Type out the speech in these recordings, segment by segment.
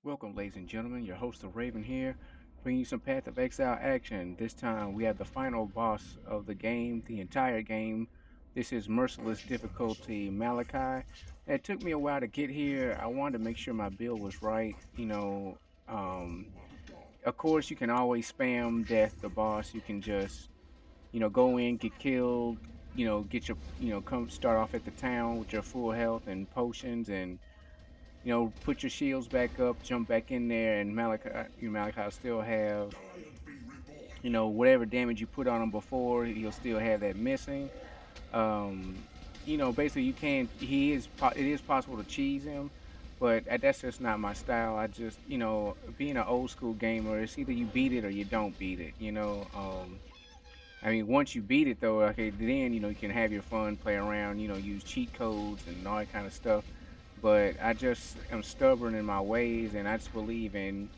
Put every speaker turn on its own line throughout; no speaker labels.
Welcome, ladies and gentlemen. Your host of Raven here, bringing you some Path of Exile action. This time we have the final boss of the game, the entire game. This is Merciless difficulty Malachai. It took me a while to get here. I wanted to make sure my build was right. Um, of course, you can always spam death the boss. You can just, go in, get killed, get your, come start off at the town with your full health and potions and put your shields back up, jump back in there, and Malachi will still have, whatever damage you put on him before, he'll still have that missing. Um, basically, you can. It is possible to cheese him, but that's just not my style. I just, being an old school gamer, it's either you beat it or you don't beat it. I mean, once you beat it though, okay, then you can have your fun, play around, use cheat codes and all that kind of stuff. But I just am stubborn in my ways, and I just believe in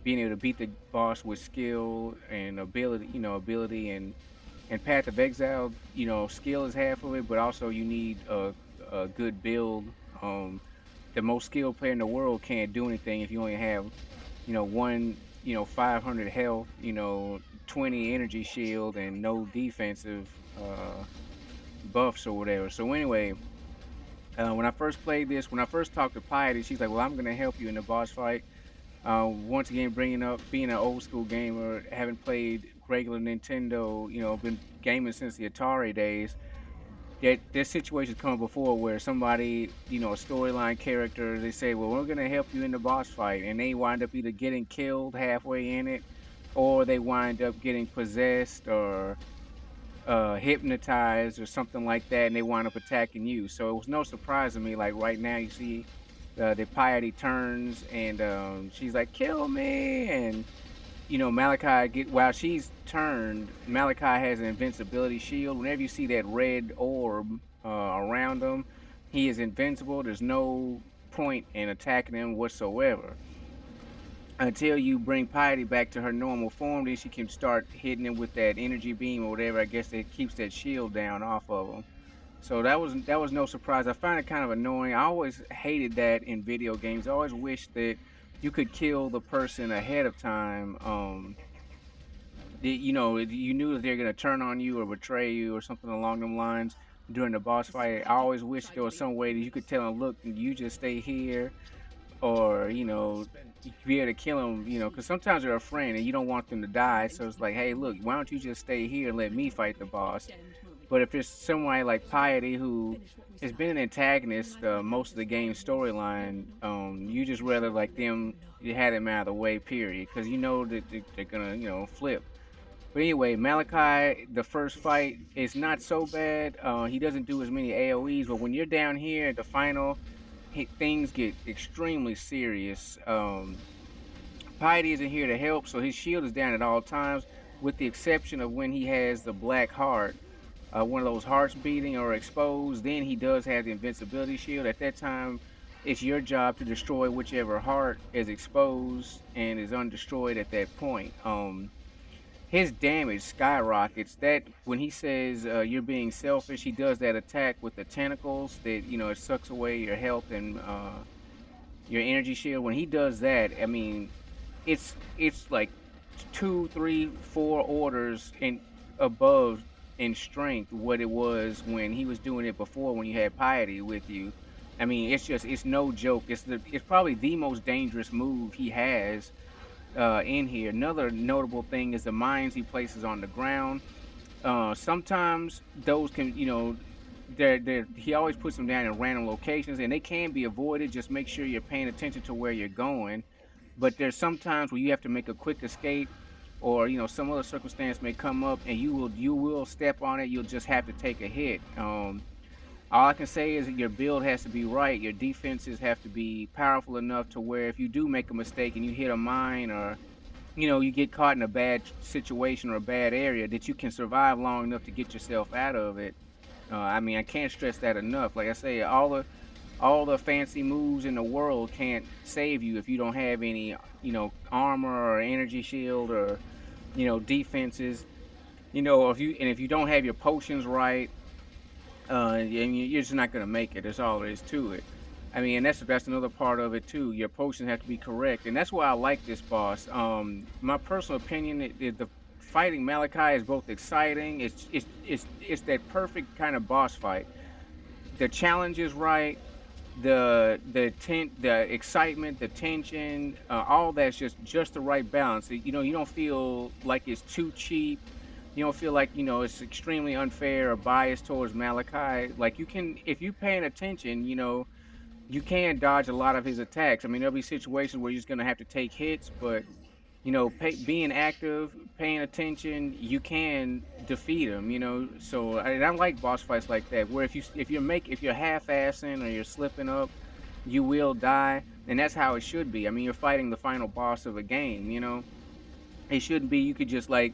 being able to beat the boss with skill and ability, ability and Path of Exile. Skill is half of it, but also you need a good build. Um, the most skilled player in the world can't do anything if you only have, one, 500 health, 20 energy shield, and no defensive buffs or whatever. So anyway, when I first played this, when I first talked to Piety, she's like, "Well, I'm gonna help you in the boss fight." Once again, bringing up being an old school gamer, haven't played regular Nintendo, been gaming since the Atari days. That this situation's come before where somebody, a storyline character, they say, "Well, we're gonna help you in the boss fight," and they wind up either getting killed halfway in it, or they wind up getting possessed or hypnotized or something like that, and they wind up attacking you. So it was no surprise to me. Like right now, you see the Piety turns, and she's like, "Kill me!" And Malachi get while she's turned, Malachi has an invincibility shield. Whenever you see that red orb around him, he is invincible. There's no point in attacking him whatsoever until you bring Piety back to her normal form. Then she can start hitting him with that energy beam or whatever. I guess that keeps that shield down off of him. So that was no surprise. I find it kind of annoying. I always hated that in video games. I always wish that you could kill the person ahead of time. You knew that they're gonna turn on you or betray you or something along them lines during the boss fight. I always wish there was some way that you could tell them, "Look, you just stay here," or you be able to kill them, because sometimes they're a friend and you don't want them to die. So it's like, hey, look, why don't you just stay here and let me fight the boss? But if it's somebody like Piety who has been an antagonist most of the game's storyline, you just rather like them, you had him out of the way, period, because you know that they're gonna, flip. But anyway, Malachi, the first fight is not so bad. He doesn't do as many AoEs, but when you're down here at the final, things get extremely serious. Piety isn't here to help, so his shield is down at all times, with the exception of when he has the black heart, one of those hearts beating or exposed. Then he does have the invincibility shield. At that time, it's your job to destroy whichever heart is exposed and is undestroyed at that point. His damage skyrockets. That when he says you're being selfish, he does that attack with the tentacles that it sucks away your health and your energy shield. When he does that, I mean, it's like two, three, four orders in above in strength what it was when he was doing it before when you had Piety with you. I mean, it's no joke. It's probably the most dangerous move he has in here. Another notable thing is the mines he places on the ground. Sometimes those can, he always puts them down in random locations, and they can be avoided. Just make sure you're paying attention to where you're going. But there's sometimes where you have to make a quick escape, or some other circumstance may come up, and you will step on it. You'll just have to take a hit. All I can say is that your build has to be right. Your defenses have to be powerful enough to where if you do make a mistake and you hit a mine or you get caught in a bad situation or a bad area, that you can survive long enough to get yourself out of it. I mean, I can't stress that enough. Like I say, all the fancy moves in the world can't save you if you don't have any armor or energy shield or defenses. If you don't have your potions right, and you're just not gonna make it. That's all there is to it. I mean, and that's another part of it too. Your potions have to be correct, and that's why I like this boss. My personal opinion, the fighting Malachi is both exciting. It's that perfect kind of boss fight. The challenge is right. The excitement, the tension, all that's just the right balance. You know, you don't feel like it's too cheap. You don't feel like, it's extremely unfair or biased towards Malachi. Like, you can, if you're paying attention, you can dodge a lot of his attacks. I mean, there'll be situations where you're just gonna have to take hits, but being active, paying attention, you can defeat him. So I like boss fights like that, where if you're half-assing or you're slipping up, you will die, and that's how it should be. I mean, you're fighting the final boss of a game. It shouldn't be you could just like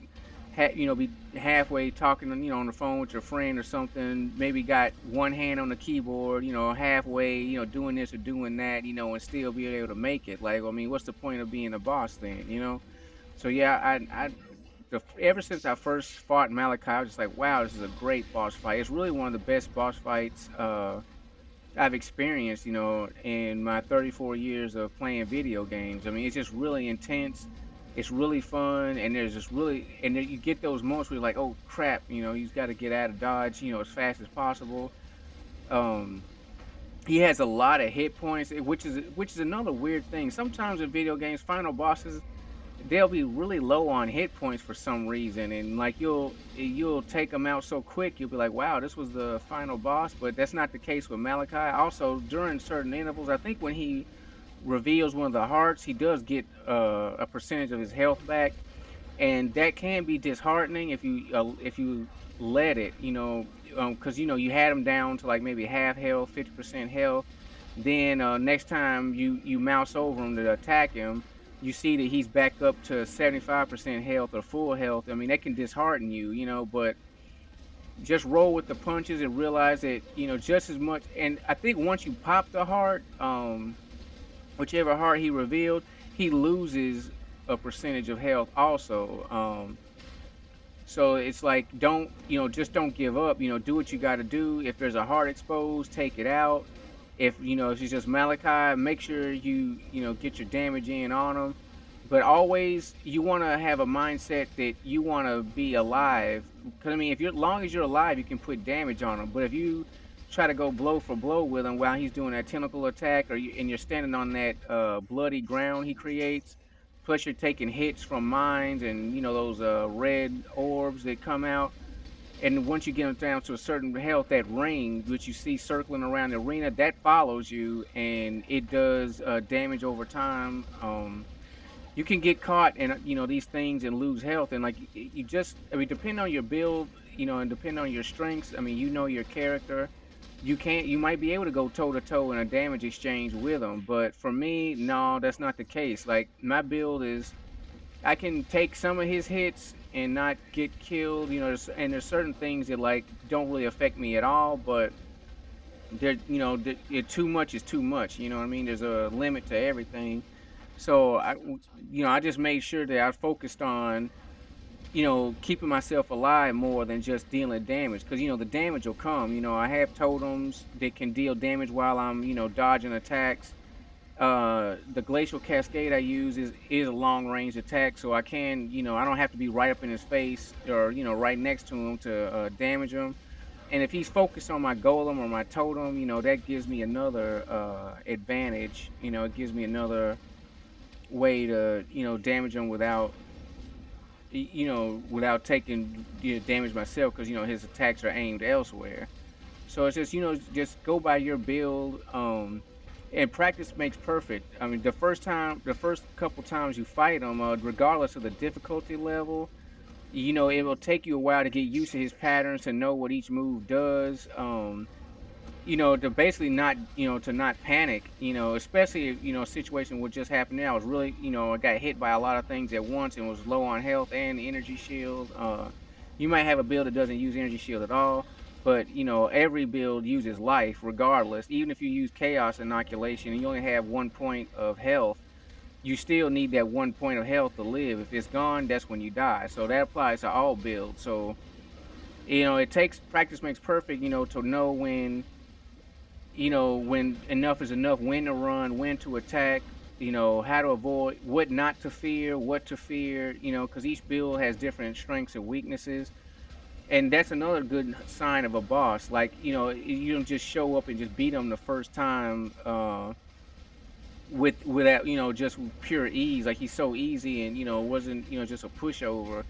be halfway talking on the phone with your friend or something, maybe got one hand on the keyboard, halfway, doing this or doing that, and still be able to make it. Like, I mean, what's the point of being a boss then? So yeah, ever since I first fought Malachi, I was just like, wow, this is a great boss fight. It's really one of the best boss fights I've experienced, in my 34 years of playing video games. I mean, it's just really intense. It's really fun, and there's just really, and then you get those moments where you're like, oh crap, you've got to get out of dodge, as fast as possible. Um, he has a lot of hit points, which is another weird thing. Sometimes in video games, final bosses they'll be really low on hit points for some reason, and like you'll take them out so quick you'll be like, wow, this was the final boss. But that's not the case with Malachi. Also, during certain intervals, I think when he reveals one of the hearts, he does get a percentage of his health back, and that can be disheartening if you let it, because you had him down to like maybe half health, 50% health. Then next time you mouse over him to attack him, you see that he's back up to 75% health or full health. I mean, that can dishearten you, but just roll with the punches and realize that, just as much. And I think once you pop the heart, whichever heart he revealed, he loses a percentage of health also. So it's like, just don't give up. Do what you got to do. If there's a heart exposed, take it out. If it's just Malachi, make sure you get your damage in on him. But always, you want to have a mindset that you want to be alive. Because I mean, if you're long as you're alive, you can put damage on him. But if you try to go blow for blow with him while he's doing that tentacle attack, and you're standing on that bloody ground he creates, plus you're taking hits from mines and those red orbs that come out. And once you get them down to a certain health, that ring which you see circling around the arena, that follows you, and it does damage over time. You can get caught in these things and lose health, and like you just, I mean, depending on your build, and depending on your strengths. I mean, your character. You might be able to go toe to toe in a damage exchange with them, but for me, no, that's not the case. Like, my build is, I can take some of his hits and not get killed, and there's certain things that like don't really affect me at all, but too much is too much. You know what I mean? There's a limit to everything. So I just made sure that I focused on, keeping myself alive more than just dealing damage, because the damage will come. I have totems that can deal damage while I'm, dodging attacks. The glacial cascade I use is a long range attack, so I can, I don't have to be right up in his face or right next to him to damage him. And if he's focused on my golem or my totem, that gives me another advantage. It gives me another way to damage him without without taking damage myself, because his attacks are aimed elsewhere. So it's just just go by your build. And practice makes perfect. I mean, the first couple times you fight him, regardless of the difficulty level, it will take you a while to get used to his patterns, to know what each move does. To basically not, to not panic. Especially if, a situation would just happen there. I was really, I got hit by a lot of things at once and was low on health and energy shield. You might have a build that doesn't use energy shield at all. But every build uses life regardless. Even if you use chaos inoculation and you only have 1 point of health, you still need that 1 point of health to live. If it's gone, that's when you die. So that applies to all builds. So it takes practice makes perfect. To know when when enough is enough, when to run, when to attack, how to avoid, what not to fear, what to fear, because each build has different strengths and weaknesses. And that's another good sign of a boss. Like, you don't just show up and just beat them the first time without, just with pure ease. Like he's so easy and, wasn't, just a pushover.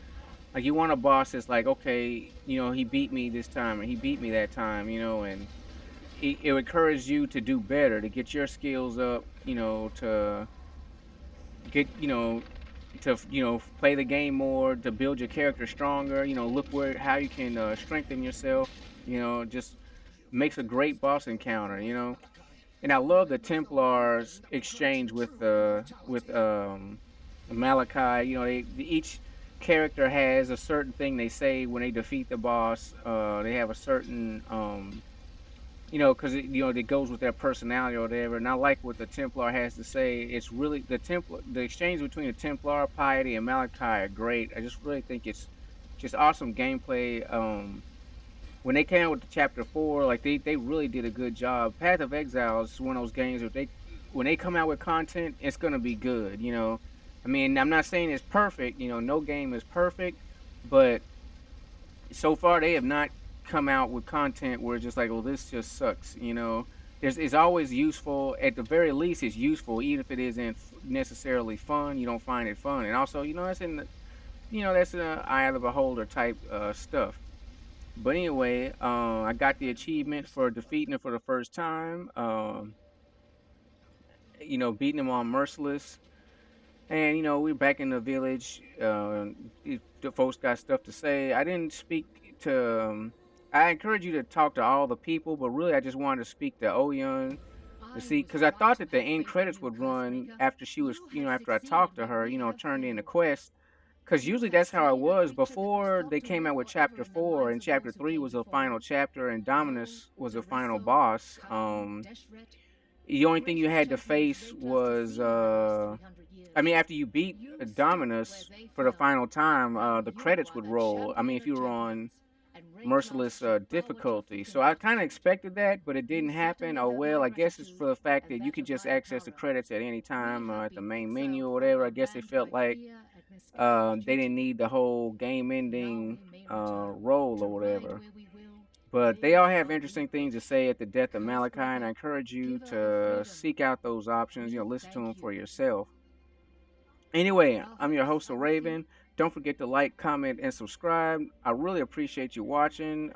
Like you want a boss that's like, okay, he beat me this time and he beat me that time, and it encourages you to do better, to get your skills up, to get, play the game more, to build your character stronger, look where how you can strengthen yourself, just makes a great boss encounter. And I love the Templars exchange with Malachi. Each character has a certain thing they say when they defeat the boss. They have a certain because it goes with their personality or whatever. And I like what the Templar has to say. It's really the exchange between the Templar, Piety, and Malachi are great. I just really think it's just awesome gameplay. When they came out with the chapter 4, like they really did a good job. Path of Exile is one of those games where they when they come out with content, it's gonna be good. I mean, I'm not saying it's perfect. No game is perfect, but so far they have not come out with content where it's just like, well, this just sucks. It's always useful. At the very least, it's useful, even if it isn't necessarily fun. You don't find it fun, and also, that's an eye of the beholder type stuff. But anyway, I got the achievement for defeating it for the first time. Beating him on Merciless. And we're back in the village. The folks got stuff to say. I didn't speak to. I encourage you to talk to all the people, but really, I just wanted to speak to Oyeon to see, because I thought that the end credits would run after she was, after I talked to her, turned in the quest. Because usually that's how it was before they came out with chapter 4, and chapter 3 was the final chapter, and Dominus was the final boss. The only thing you had to face was I mean, after you beat Dominus for the final time, the credits would roll. I mean, if you were on Merciless difficulty. So I kind of expected that, but it didn't happen. Oh well, I guess it's for the fact that you could just access the credits at any time at the main menu or whatever. I guess they felt like they didn't need the whole game ending role or whatever. But they all have interesting things to say at the death of Malachi, and I encourage you to seek out those options. Listen to them for yourself. Anyway, I'm your host, Raven. Don't forget to like, comment, and subscribe. I really appreciate you watching.